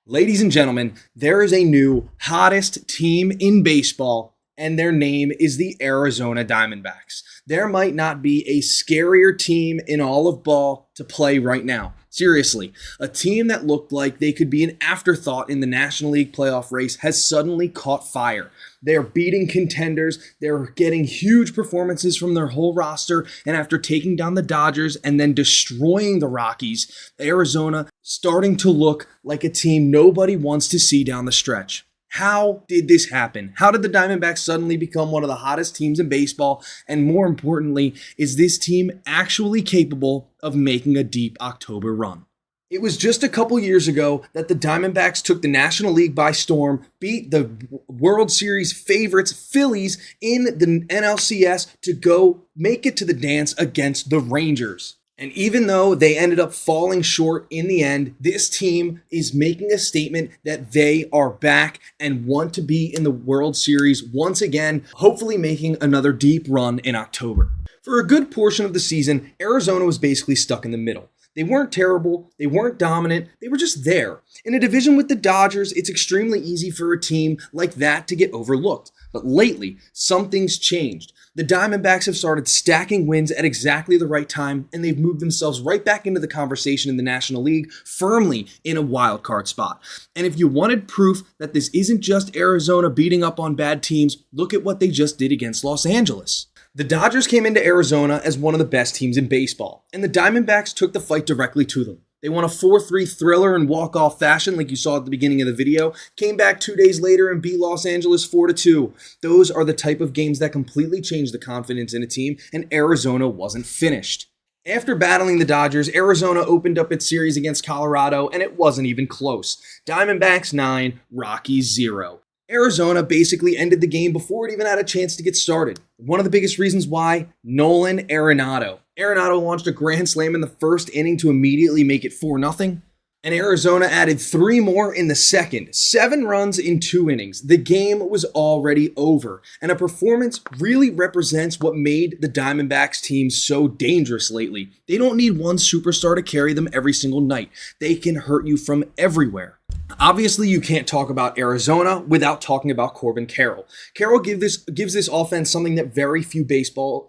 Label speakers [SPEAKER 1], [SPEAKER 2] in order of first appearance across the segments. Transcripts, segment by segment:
[SPEAKER 1] Ladies and gentlemen, there is a new hottest team in baseball, and their name is the Arizona Diamondbacks. There might not be a scarier team in all of ball to play right now. Seriously, a team that looked like they could be an afterthought in the National League playoff race has suddenly caught fire. They're beating contenders, they're getting huge performances from their whole roster, and after taking down the Dodgers and then destroying the Rockies, Arizona starting to look like a team nobody wants to see down the stretch. How did this happen? How did the Diamondbacks suddenly become one of the hottest teams in baseball? And more importantly, is this team actually capable of making a deep October run? It was just a couple years ago that the Diamondbacks took the National League by storm, beat the World Series favorites Phillies in the NLCS to go make it to the dance against the Rangers. And even though they ended up falling short in the end, this team is making a statement that they are back and want to be in the World Series once again, hopefully making another deep run in October. For a good portion of the season, Arizona was basically stuck in the middle. They weren't terrible, they weren't dominant, they were just there. In a division with the Dodgers, it's extremely easy for a team like that to get overlooked. But lately, something's changed. The Diamondbacks have started stacking wins at exactly the right time, and they've moved themselves right back into the conversation in the National League, firmly in a wild card spot. And if you wanted proof that this isn't just Arizona beating up on bad teams, look at what they just did against Los Angeles. The Dodgers came into Arizona as one of the best teams in baseball, and the Diamondbacks took the fight directly to them. They won a 4-3 thriller in walk-off fashion like you saw at the beginning of the video, came back 2 days later and beat Los Angeles 4-2. Those are the type of games that completely change the confidence in a team, and Arizona wasn't finished. After battling the Dodgers, Arizona opened up its series against Colorado, and it wasn't even close. Diamondbacks 9, Rockies 0. Arizona basically ended the game before it even had a chance to get started. One of the biggest reasons why, Nolan Arenado. Arenado launched a grand slam in the first inning to immediately make it 4-0. And Arizona added 3 more in the second. 7 runs in 2 innings. The game was already over. And a performance really represents what made the Diamondbacks team so dangerous lately. They don't need one superstar to carry them every single night. They can hurt you from everywhere. Obviously, you can't talk about Arizona without talking about Corbin Carroll. Carroll gives this offense something that very few baseball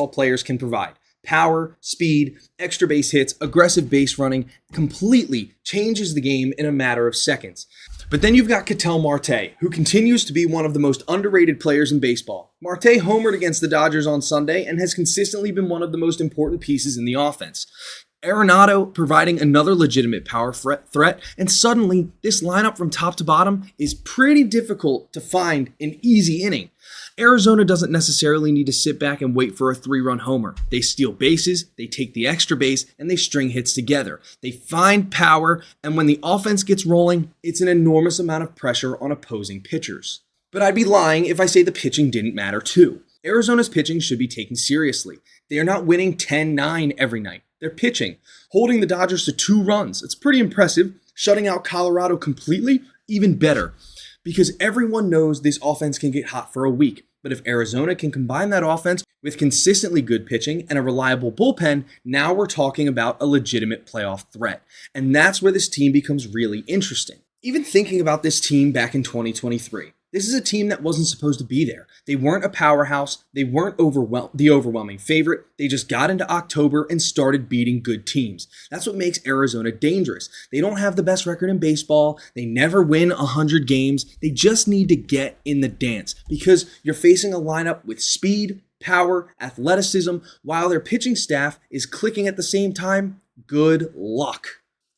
[SPEAKER 1] players can provide. Power, speed, extra base hits, aggressive base running, completely changes the game in a matter of seconds. But then you've got Ketel Marte, who continues to be one of the most underrated players in baseball. Marte homered against the Dodgers on Sunday and has consistently been one of the most important pieces in the offense. Arenado providing another legitimate power threat, and suddenly this lineup from top to bottom is pretty difficult to find an easy inning. Arizona doesn't necessarily need to sit back and wait for a 3-run homer. They steal bases, they take the extra base, and they string hits together. They find power, and when the offense gets rolling, it's an enormous amount of pressure on opposing pitchers. But I'd be lying if I say the pitching didn't matter too. Arizona's pitching should be taken seriously. They are not winning 10-9 every night. They're pitching, holding the Dodgers to 2 runs. It's pretty impressive. Shutting out Colorado completely, even better. Because everyone knows this offense can get hot for a week. But if Arizona can combine that offense with consistently good pitching and a reliable bullpen, now we're talking about a legitimate playoff threat. And that's where this team becomes really interesting. Even thinking about this team back in 2023. This is a team that wasn't supposed to be there. They weren't a powerhouse. They weren't the overwhelming favorite. They just got into October and started beating good teams. That's what makes Arizona dangerous. They don't have the best record in baseball. They never win 100 games. They just need to get in the dance because you're facing a lineup with speed, power, athleticism, while their pitching staff is clicking at the same time. Good luck.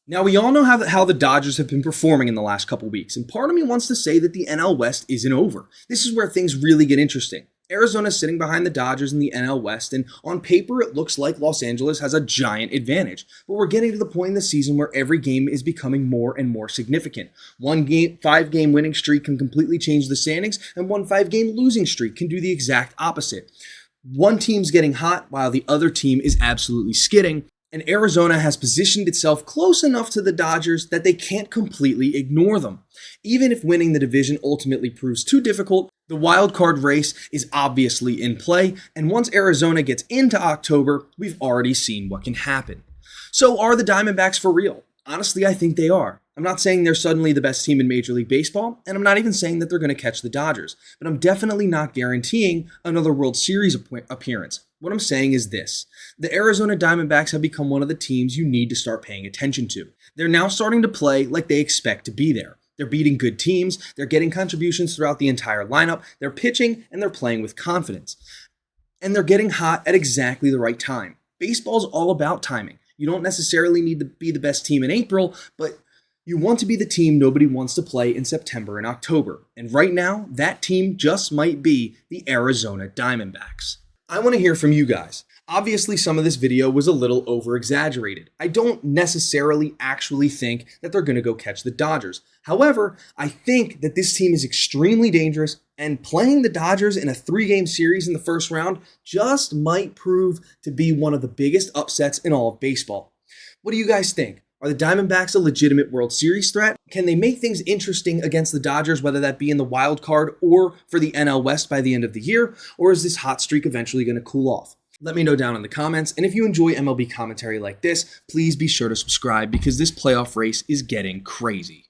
[SPEAKER 1] Now, we all know how the Dodgers have been performing in the last couple weeks, and part of me wants to say that the NL West isn't over. This is where things really get interesting. Arizona's sitting behind the Dodgers in the NL West, and on paper, it looks like Los Angeles has a giant advantage. But we're getting to the point in the season where every game is becoming more and more significant. 5-game winning streak can completely change the standings, and 5-game losing streak can do the exact opposite. One team's getting hot while the other team is absolutely skidding. And Arizona has positioned itself close enough to the Dodgers that they can't completely ignore them. Even if winning the division ultimately proves too difficult, the wild card race is obviously in play, and once Arizona gets into October, we've already seen what can happen. So are the Diamondbacks for real? Honestly, I think they are. I'm not saying they're suddenly the best team in Major League Baseball, and I'm not even saying that they're going to catch the Dodgers, but I'm definitely not guaranteeing another World Series appearance. What I'm saying is this: the Arizona Diamondbacks have become one of the teams you need to start paying attention to. They're now starting to play like they expect to be there. They're beating good teams, they're getting contributions throughout the entire lineup, they're pitching, and they're playing with confidence. And they're getting hot at exactly the right time. Baseball's all about timing. You don't necessarily need to be the best team in April, but you want to be the team nobody wants to play in September and October. And right now, that team just might be the Arizona Diamondbacks. I want to hear from you guys. Obviously, some of this video was a little over-exaggerated. I don't necessarily actually think that they're going to go catch the Dodgers. However, I think that this team is extremely dangerous, and playing the Dodgers in a 3-game series in the first round just might prove to be one of the biggest upsets in all of baseball. What do you guys think? Are the Diamondbacks a legitimate World Series threat? Can they make things interesting against the Dodgers, whether that be in the wild card or for the NL West by the end of the year? Or is this hot streak eventually going to cool off? Let me know down in the comments. And if you enjoy MLB commentary like this, please be sure to subscribe because this playoff race is getting crazy.